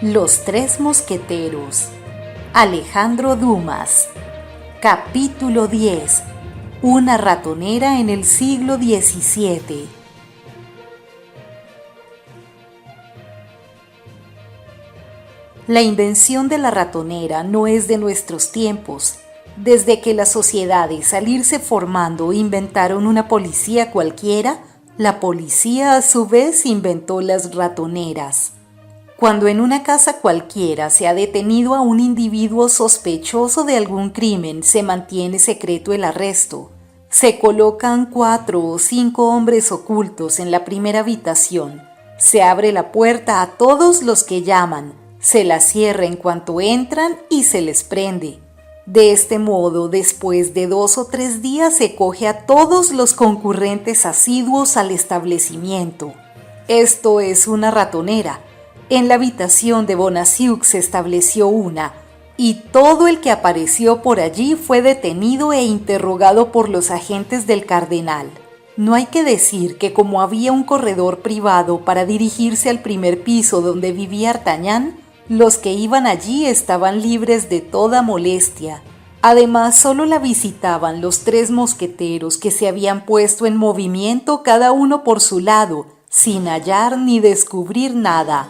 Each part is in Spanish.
Los tres mosqueteros. Alejandro Dumas. Capítulo 10. Una ratonera en el siglo XVII. La invención de la ratonera no es de nuestros tiempos. Desde que las sociedades al irse formando inventaron una policía cualquiera, la policía a su vez inventó las ratoneras. Cuando en una casa cualquiera se ha detenido a un individuo sospechoso de algún crimen, se mantiene secreto el arresto. Se colocan 4 o 5 hombres ocultos en la primera habitación. Se abre la puerta a todos los que llaman, se la cierra en cuanto entran y se les prende. De este modo, después de 2 o 3 días se coge a todos los concurrentes asiduos al establecimiento. Esto es una ratonera. En la habitación de Bonacieux se estableció una, y todo el que apareció por allí fue detenido e interrogado por los agentes del cardenal. No hay que decir que como había un corredor privado para dirigirse al primer piso donde vivía Artagnan, los que iban allí estaban libres de toda molestia. Además, solo la visitaban los 3 mosqueteros que se habían puesto en movimiento cada uno por su lado, sin hallar ni descubrir nada.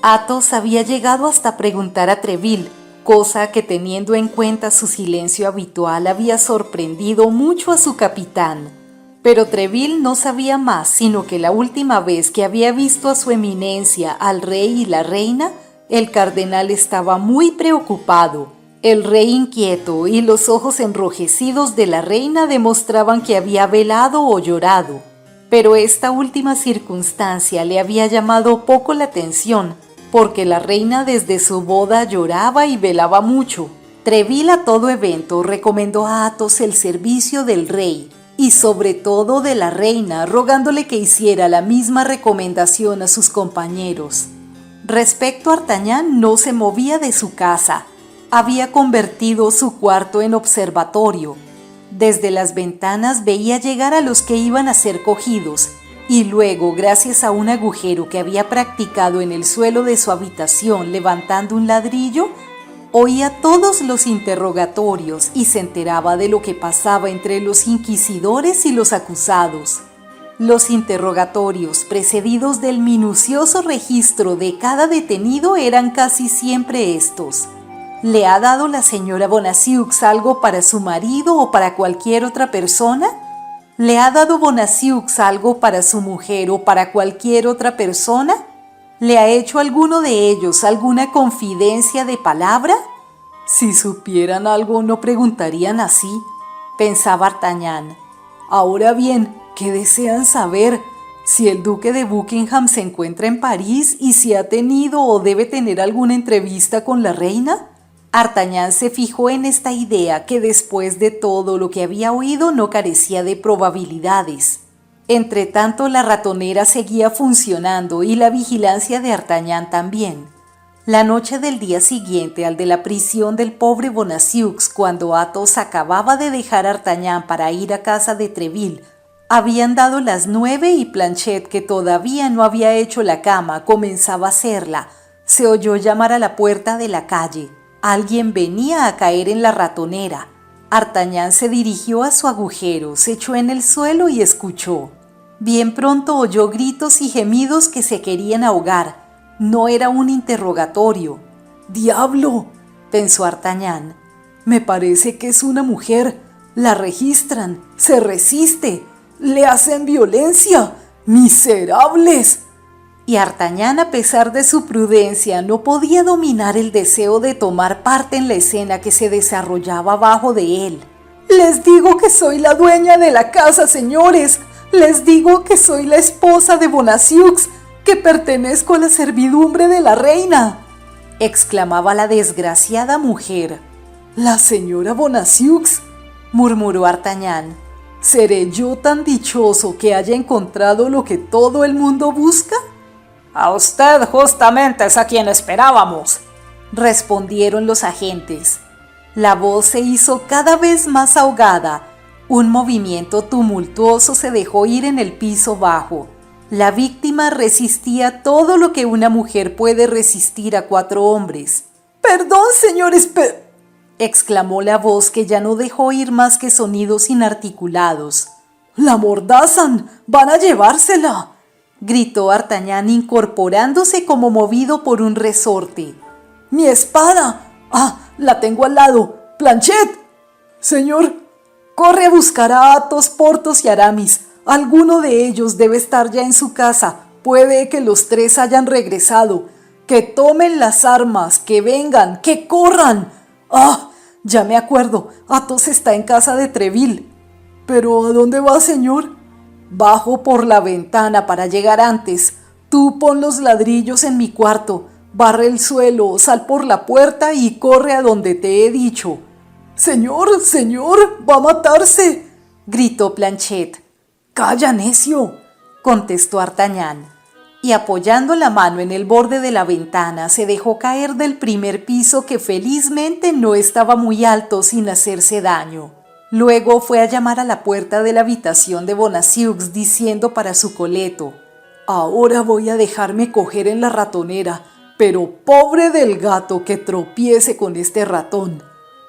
Athos había llegado hasta preguntar a Treville, cosa que teniendo en cuenta su silencio habitual había sorprendido mucho a su capitán. Pero Treville no sabía más sino que la última vez que había visto a su eminencia, al rey y la reina, el cardenal estaba muy preocupado. El rey inquieto y los ojos enrojecidos de la reina demostraban que había velado o llorado. Pero esta última circunstancia le había llamado poco la atención, porque la reina desde su boda lloraba y velaba mucho. Treville a todo evento recomendó a Athos el servicio del rey y sobre todo de la reina, rogándole que hiciera la misma recomendación a sus compañeros. Respecto a Artagnan, no se movía de su casa. Había convertido su cuarto en observatorio. Desde las ventanas veía llegar a los que iban a ser cogidos, y luego, gracias a un agujero que había practicado en el suelo de su habitación levantando un ladrillo, oía todos los interrogatorios y se enteraba de lo que pasaba entre los inquisidores y los acusados. Los interrogatorios, precedidos del minucioso registro de cada detenido, eran casi siempre estos: ¿le ha dado la señora Bonacieux algo para su marido o para cualquier otra persona? ¿Le ha dado Bonacieux algo para su mujer o para cualquier otra persona? ¿Le ha hecho alguno de ellos alguna confidencia de palabra? Si supieran algo no preguntarían así, pensaba Artagnan. Ahora bien, ¿qué desean saber? Si el duque de Buckingham se encuentra en París y si ha tenido o debe tener alguna entrevista con la reina. Artagnan se fijó en esta idea que después de todo lo que había oído no carecía de probabilidades. Entretanto, la ratonera seguía funcionando y la vigilancia de Artagnan también. La noche del día siguiente al de la prisión del pobre Bonacieux, cuando Athos acababa de dejar a Artagnan para ir a casa de Treville, habían dado las 9 y Planchet, que todavía no había hecho la cama, comenzaba a hacerla. Se oyó llamar a la puerta de la calle. Alguien venía a caer en la ratonera. Artagnan se dirigió a su agujero, se echó en el suelo y escuchó. Bien pronto oyó gritos y gemidos que se querían ahogar. No era un interrogatorio. ¡Diablo!, pensó Artagnan. Me parece que es una mujer. La registran, se resiste, le hacen violencia. ¡Miserables! Y Artagnan, a pesar de su prudencia, no podía dominar el deseo de tomar parte en la escena que se desarrollaba abajo de él. «Les digo que soy la dueña de la casa, señores. Les digo que soy la esposa de Bonacieux, que pertenezco a la servidumbre de la reina», exclamaba la desgraciada mujer. «¿La señora Bonacieux?», murmuró Artagnan. «¿Seré yo tan dichoso que haya encontrado lo que todo el mundo busca?» «A usted justamente es a quien esperábamos», respondieron los agentes. La voz se hizo cada vez más ahogada. Un movimiento tumultuoso se dejó ir en el piso bajo. La víctima resistía todo lo que una mujer puede resistir a 4 hombres. «Perdón, señores, exclamó la voz que ya no dejó oír más que sonidos inarticulados. «¡La mordazan! ¡Van a llevársela!», gritó D'Artagnan incorporándose como movido por un resorte. «¡Mi espada! ¡Ah, la tengo al lado! ¡Planchet!». «Señor, corre a buscar a Athos, Porthos y Aramis. Alguno de ellos debe estar ya en su casa. Puede que los 3 hayan regresado. Que tomen las armas, que vengan, que corran. ¡Ah! Ya me acuerdo, Athos está en casa de Treville». «¿Pero a dónde va, señor?». «Bajo por la ventana para llegar antes. Tú pon los ladrillos en mi cuarto, barre el suelo, sal por la puerta y corre a donde te he dicho». «Señor, señor, va a matarse», gritó Planchet. «Calla, necio», contestó D'Artagnan, y apoyando la mano en el borde de la ventana se dejó caer del primer piso, que felizmente no estaba muy alto, sin hacerse daño. Luego fue a llamar a la puerta de la habitación de Bonacieux diciendo para su coleto: «Ahora voy a dejarme coger en la ratonera, pero pobre del gato que tropiece con este ratón».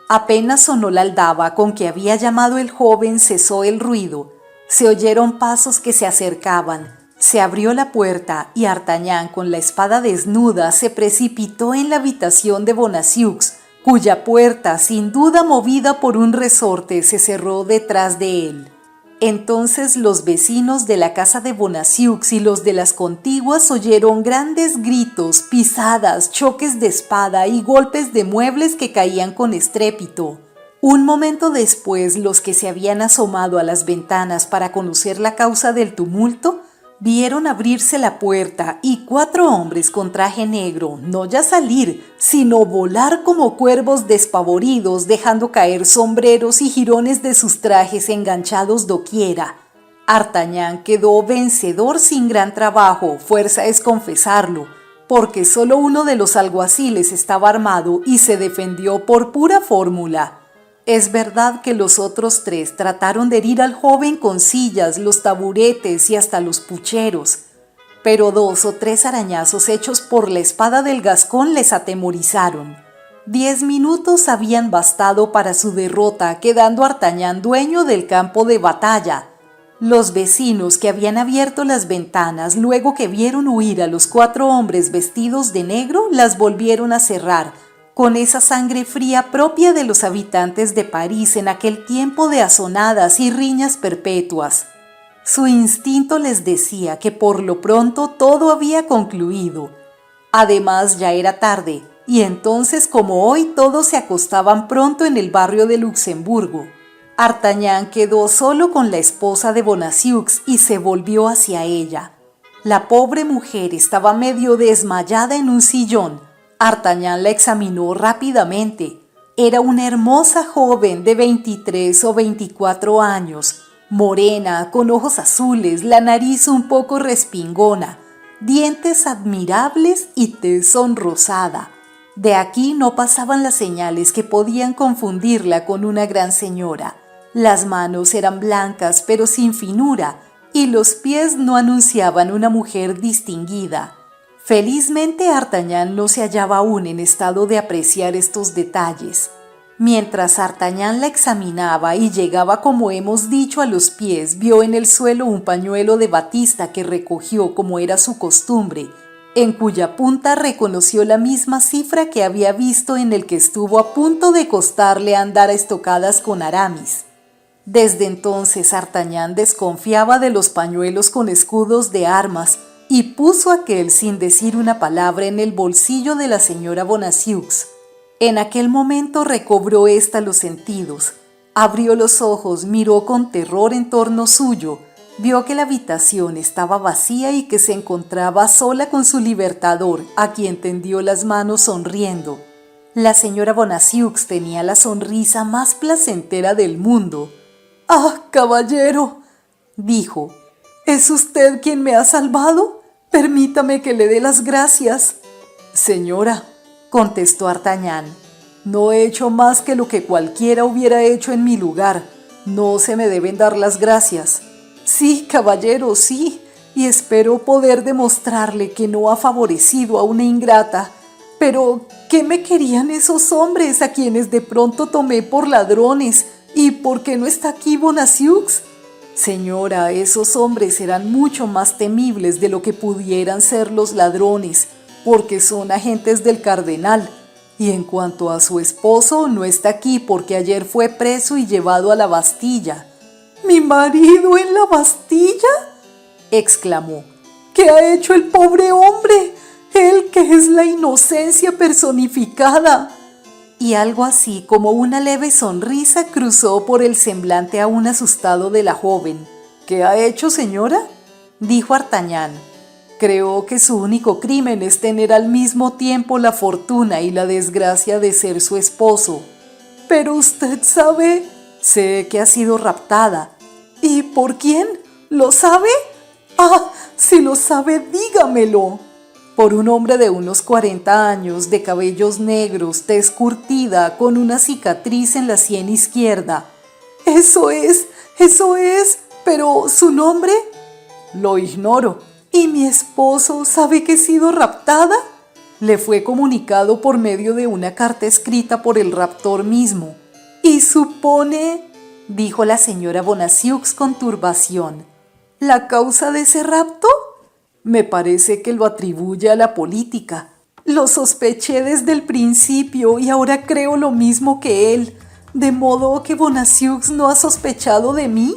Apenas sonó la aldaba con que había llamado el joven, cesó el ruido. Se oyeron pasos que se acercaban. Se abrió la puerta y D'Artagnan, con la espada desnuda, se precipitó en la habitación de Bonacieux, cuya puerta, sin duda movida por un resorte, se cerró detrás de él. Entonces los vecinos de la casa de Bonacieux y los de las contiguas oyeron grandes gritos, pisadas, choques de espada y golpes de muebles que caían con estrépito. Un momento después, los que se habían asomado a las ventanas para conocer la causa del tumulto, vieron abrirse la puerta y 4 hombres con traje negro, no ya salir, sino volar como cuervos despavoridos, dejando caer sombreros y jirones de sus trajes enganchados doquiera. D'Artagnan quedó vencedor sin gran trabajo, fuerza es confesarlo, porque solo uno de los alguaciles estaba armado y se defendió por pura fórmula. Es verdad que los otros 3 trataron de herir al joven con sillas, los taburetes y hasta los pucheros, pero 2 o 3 arañazos hechos por la espada del gascón les atemorizaron. 10 minutos habían bastado para su derrota, quedando D'Artagnan dueño del campo de batalla. Los vecinos, que habían abierto las ventanas luego que vieron huir a los 4 hombres vestidos de negro, las volvieron a cerrar, con esa sangre fría propia de los habitantes de París en aquel tiempo de azonadas y riñas perpetuas. Su instinto les decía que por lo pronto todo había concluido. Además ya era tarde, y entonces, como hoy, todos se acostaban pronto en el barrio de Luxemburgo. D'Artagnan quedó solo con la esposa de Bonacieux y se volvió hacia ella. La pobre mujer estaba medio desmayada en un sillón. D'Artagnan la examinó rápidamente. Era una hermosa joven de 23 o 24 años, morena, con ojos azules, la nariz un poco respingona, dientes admirables y tez sonrosada. De aquí no pasaban las señales que podían confundirla con una gran señora. Las manos eran blancas pero sin finura, y los pies no anunciaban una mujer distinguida. Felizmente D'Artagnan no se hallaba aún en estado de apreciar estos detalles. Mientras D'Artagnan la examinaba y llegaba, como hemos dicho, a los pies, vio en el suelo un pañuelo de batista que recogió, como era su costumbre, en cuya punta reconoció la misma cifra que había visto en el que estuvo a punto de costarle andar a estocadas con Aramis. Desde entonces D'Artagnan desconfiaba de los pañuelos con escudos de armas y puso aquel sin decir una palabra en el bolsillo de la señora Bonacieux. En aquel momento recobró ésta los sentidos, abrió los ojos, miró con terror en torno suyo, vio que la habitación estaba vacía y que se encontraba sola con su libertador, a quien tendió las manos sonriendo. La señora Bonacieux tenía la sonrisa más placentera del mundo. «¡Ah, caballero!», dijo. «¿Es usted quien me ha salvado? Permítame que le dé las gracias». «Señora», contestó D'Artagnan, «no he hecho más que lo que cualquiera hubiera hecho en mi lugar. No se me deben dar las gracias». «Sí, caballero, sí, y espero poder demostrarle que no ha favorecido a una ingrata. Pero, ¿qué me querían esos hombres a quienes de pronto tomé por ladrones? ¿Y por qué no está aquí Bonacieux? Señora, esos hombres eran mucho más temibles de lo que pudieran ser los ladrones, porque son agentes del cardenal. Y en cuanto a su esposo, no está aquí porque ayer fue preso y llevado a la Bastilla. ¿Mi marido en la Bastilla?, exclamó. ¿Qué ha hecho el pobre hombre? Él que es la inocencia personificada. Y algo así como una leve sonrisa cruzó por el semblante aún asustado de la joven. ¿Qué ha hecho, señora?, dijo Artagnan. Creo que su único crimen es tener al mismo tiempo la fortuna y la desgracia de ser su esposo. Pero usted sabe... Sé que ha sido raptada. ¿Y por quién? ¿Lo sabe? Ah, si lo sabe, dígamelo. Por un hombre de unos 40 años, de cabellos negros, tez curtida, con una cicatriz en la sien izquierda. Eso es, pero ¿su nombre? Lo ignoro. ¿Y mi esposo sabe que he sido raptada? Le fue comunicado por medio de una carta escrita por el raptor mismo. ¿Y supone?, dijo la señora Bonacieux con turbación. ¿La causa de ese rapto? Me parece que lo atribuye a la política. Lo sospeché desde el principio y ahora creo lo mismo que él. ¿De modo que Bonacieux no ha sospechado de mí?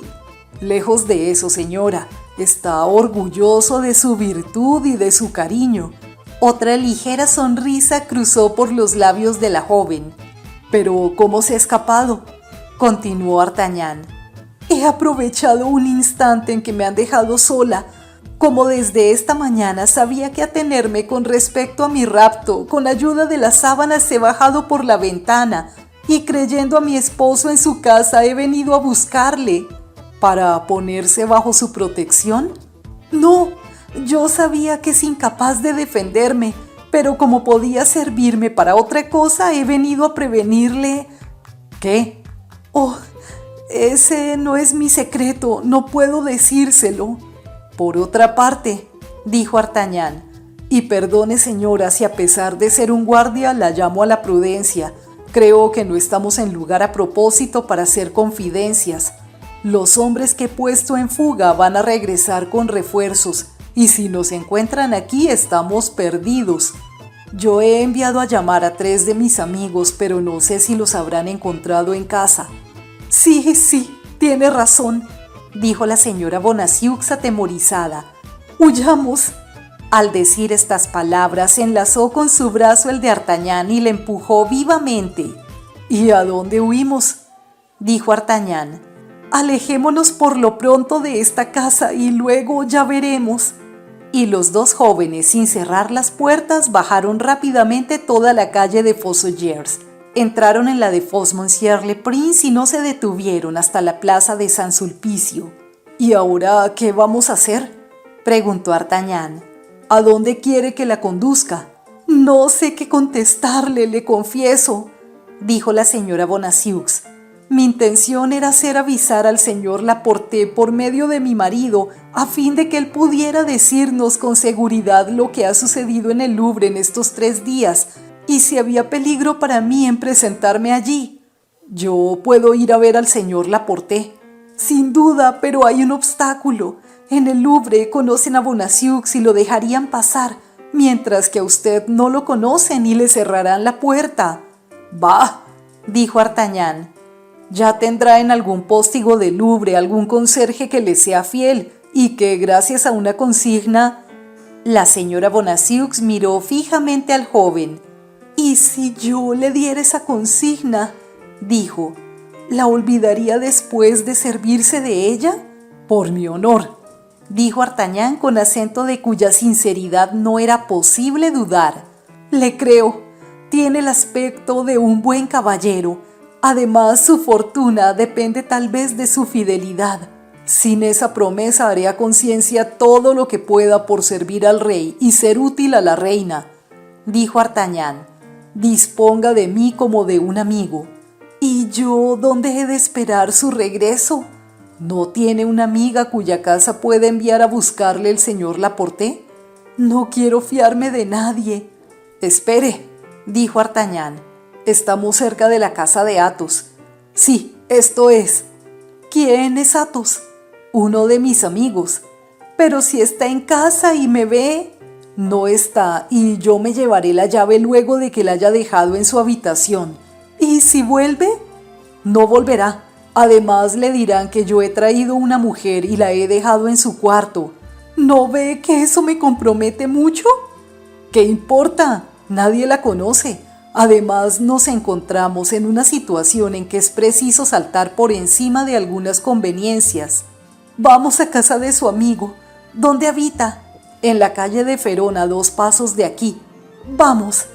Lejos de eso, señora. Está orgulloso de su virtud y de su cariño. Otra ligera sonrisa cruzó por los labios de la joven. «¿Pero cómo se ha escapado?», continuó Artagnan. «He aprovechado un instante en que me han dejado sola. Como desde esta mañana sabía que atenerme con respecto a mi rapto, con ayuda de las sábanas he bajado por la ventana y creyendo a mi esposo en su casa he venido a buscarle». ¿Para ponerse bajo su protección? No, yo sabía que es incapaz de defenderme, pero como podía servirme para otra cosa, he venido a prevenirle. ¿Qué? Oh, ese no es mi secreto, no puedo decírselo. Por otra parte, dijo Artagnan, y perdone señora si a pesar de ser un guardia la llamo a la prudencia, creo que no estamos en lugar a propósito para hacer confidencias. Los hombres que he puesto en fuga van a regresar con refuerzos y si nos encuentran aquí estamos perdidos. Yo he enviado a llamar a 3 de mis amigos, pero no sé si los habrán encontrado en casa. Sí, tiene razón, dijo la señora Bonacieux atemorizada. ¡Huyamos! Al decir estas palabras enlazó con su brazo el de Artagnan y le empujó vivamente. ¿Y a dónde huimos?, dijo Artagnan. Alejémonos por lo pronto de esta casa y luego ya veremos. Y los dos jóvenes, sin cerrar las puertas, bajaron rápidamente toda la calle de Fossoyeurs. Entraron en la de Fos-Monsieur-le-Prince y no se detuvieron hasta la plaza de San Sulpicio. ¿Y ahora qué vamos a hacer?, preguntó Artagnan. ¿A dónde quiere que la conduzca? No sé qué contestarle, le confieso, dijo la señora Bonacieux. Mi intención era hacer avisar al señor Laporte por medio de mi marido, a fin de que él pudiera decirnos con seguridad lo que ha sucedido en el Louvre en estos 3 días, y si había peligro para mí en presentarme allí. Yo puedo ir a ver al señor Laporte. Sin duda, pero hay un obstáculo. En el Louvre conocen a Bonacieux y lo dejarían pasar, mientras que a usted no lo conocen y le cerrarán la puerta. «Bah», dijo Artagnan. «Ya tendrá en algún póstigo del Louvre algún conserje que le sea fiel y que, gracias a una consigna...» La señora Bonacieux miró fijamente al joven. «¿Y si yo le diera esa consigna?», dijo. «¿La olvidaría después de servirse de ella?». «Por mi honor», dijo Artagnan con acento de cuya sinceridad no era posible dudar. «Le creo. Tiene el aspecto de un buen caballero. Además, su fortuna depende tal vez de su fidelidad. Sin esa promesa haré a conciencia todo lo que pueda por servir al rey y ser útil a la reina», dijo Artagnan. «Disponga de mí como de un amigo». «¿Y yo dónde he de esperar su regreso?», ¿No tiene una amiga cuya casa pueda enviar a buscarle el señor Laporte? No quiero fiarme de nadie. Espere, dijo Artagnan. Estamos cerca de la casa de Athos. Sí, esto es. ¿Quién es Athos? Uno de mis amigos. Pero si está en casa y me ve. No está, y yo me llevaré la llave luego de que la haya dejado en su habitación. ¿Y si vuelve? No volverá. Además le dirán que yo he traído una mujer y la he dejado en su cuarto. ¿No ve que eso me compromete mucho? ¿Qué importa? Nadie la conoce. Además nos encontramos en una situación en que es preciso saltar por encima de algunas conveniencias. Vamos a casa de su amigo. ¿Dónde habita? En la calle de Ferón, a 2 pasos de aquí. ¡Vamos!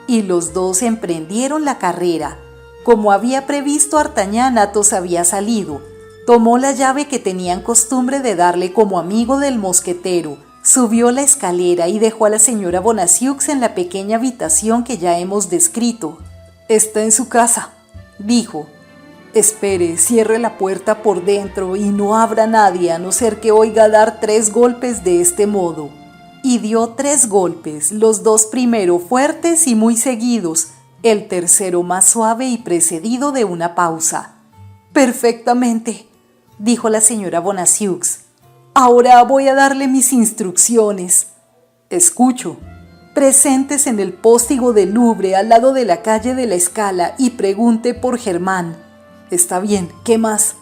Y los dos emprendieron la carrera. Como había previsto Artagnan, Athos había salido. Tomó la llave que tenían costumbre de darle como amigo del mosquetero, subió la escalera y dejó a la señora Bonacieux en la pequeña habitación que ya hemos descrito. «Está en su casa», dijo. «Espere, cierre la puerta por dentro y no abra nadie a no ser que oiga dar 3 golpes de este modo». Y dio 3 golpes, los 2 primero fuertes y muy seguidos, el tercero más suave y precedido de una pausa. «Perfectamente», dijo la señora Bonacieux. «Ahora voy a darle mis instrucciones». «Escucho». «Presentes en el póstigo del Louvre al lado de la calle de la Escala y pregunte por Germán». «Está bien, ¿qué más?»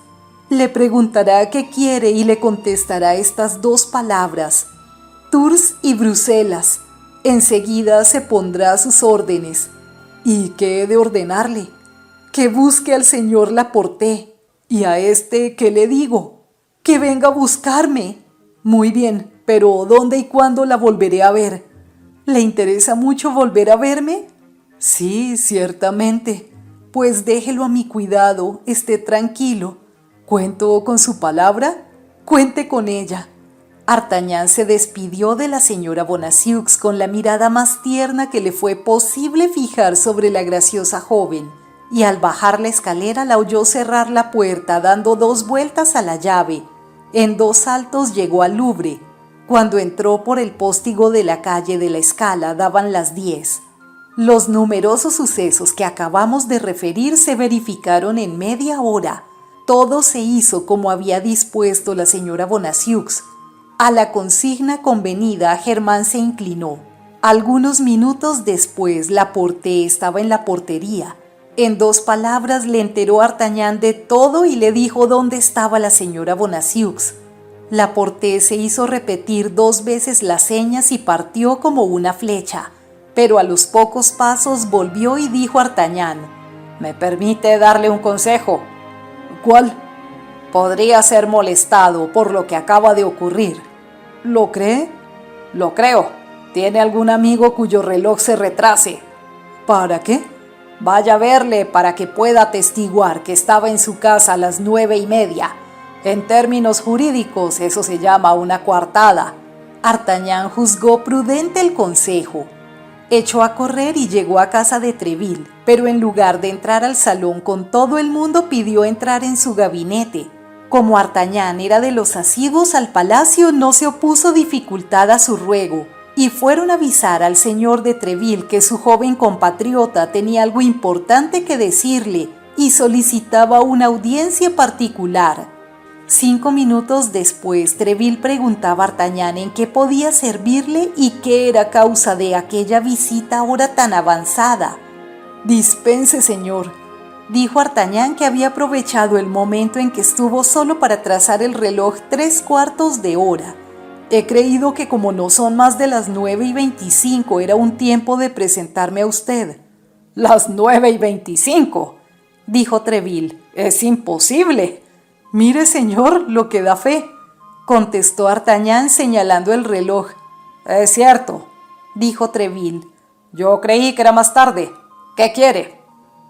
«Le preguntará qué quiere y le contestará estas 2 palabras. Tours y Bruselas. Enseguida se pondrá a sus órdenes». «¿Y qué he de ordenarle?» «Que busque al señor Laporte». «¿Y a este qué le digo?» «Que venga a buscarme». «Muy bien, pero ¿dónde y cuándo la volveré a ver?» «¿Le interesa mucho volver a verme?» «Sí, ciertamente». «Pues déjelo a mi cuidado, esté tranquilo. ¿Cuento con su palabra?» «Cuente con ella». Artagnan se despidió de la señora Bonacieux con la mirada más tierna que le fue posible fijar sobre la graciosa joven, y al bajar la escalera la oyó cerrar la puerta dando 2 vueltas a la llave. En 2 saltos llegó al Louvre. Cuando entró por el póstigo de la calle de la Escala daban las 10. Los numerosos sucesos que acabamos de referir se verificaron en media hora. Todo se hizo como había dispuesto la señora Bonacieux. A la consigna convenida, Germán se inclinó. Algunos minutos después, Laporte estaba en la portería. En 2 palabras le enteró a Artagnan de todo y le dijo dónde estaba la señora Bonacieux. Laporte se hizo repetir 2 veces las señas y partió como una flecha. Pero a los pocos pasos volvió y dijo a Artagnan: «¿Me permite darle un consejo?» «¿Cuál?» «Podría ser molestado por lo que acaba de ocurrir». «¿Lo cree?» «Lo creo. ¿Tiene algún amigo cuyo reloj se retrase?» «¿Para qué?» «Vaya a verle para que pueda atestiguar que estaba en su casa a las 9:30. En términos jurídicos eso se llama una coartada». Artagnan juzgó prudente el consejo. Echó a correr y llegó a casa de Tréville, pero en lugar de entrar al salón con todo el mundo pidió entrar en su gabinete. Como Artagnan era de los asiduos al palacio, no se opuso dificultad a su ruego, y fueron a avisar al señor de Tréville que su joven compatriota tenía algo importante que decirle y solicitaba una audiencia particular. 5 minutos después, Tréville preguntaba a Artagnan en qué podía servirle y qué era causa de aquella visita ahora tan avanzada. «Dispense, señor», dijo Artagnan, que había aprovechado el momento en que estuvo solo para trazar el reloj 3/4 de hora. «He creído que como no son más de las 9:25 era un tiempo de presentarme a usted». «¿Las 9:25?» dijo Tréville. «Es imposible». «Mire, señor, lo que da fe», contestó Artagnan señalando el reloj. «Es cierto», dijo Tréville. «Yo creí que era más tarde. ¿Qué quiere?»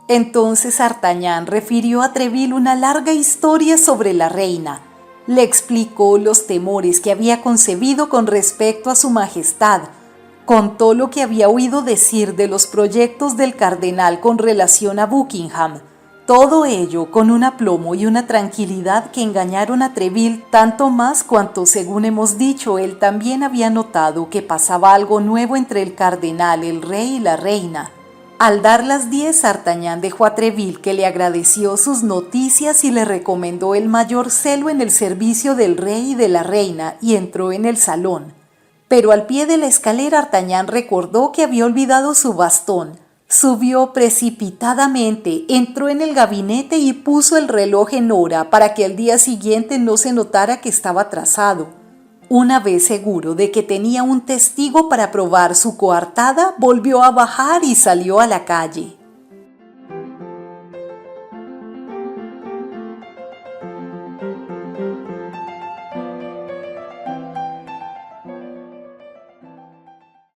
Entonces Artagnan refirió a Tréville una larga historia sobre la reina. Le explicó los temores que había concebido con respecto a su majestad. Contó lo que había oído decir de los proyectos del cardenal con relación a Buckingham. Todo ello con un aplomo y una tranquilidad que engañaron a Treville tanto más cuanto, según hemos dicho, él también había notado que pasaba algo nuevo entre el cardenal, el rey y la reina. Al dar las 10, D'Artagnan dejó a Treville, que le agradeció sus noticias y le recomendó el mayor celo en el servicio del rey y de la reina, y entró en el salón. Pero al pie de la escalera D'Artagnan recordó que había olvidado su bastón. Subió precipitadamente, entró en el gabinete y puso el reloj en hora para que al día siguiente no se notara que estaba atrasado. Una vez seguro de que tenía un testigo para probar su coartada, volvió a bajar y salió a la calle.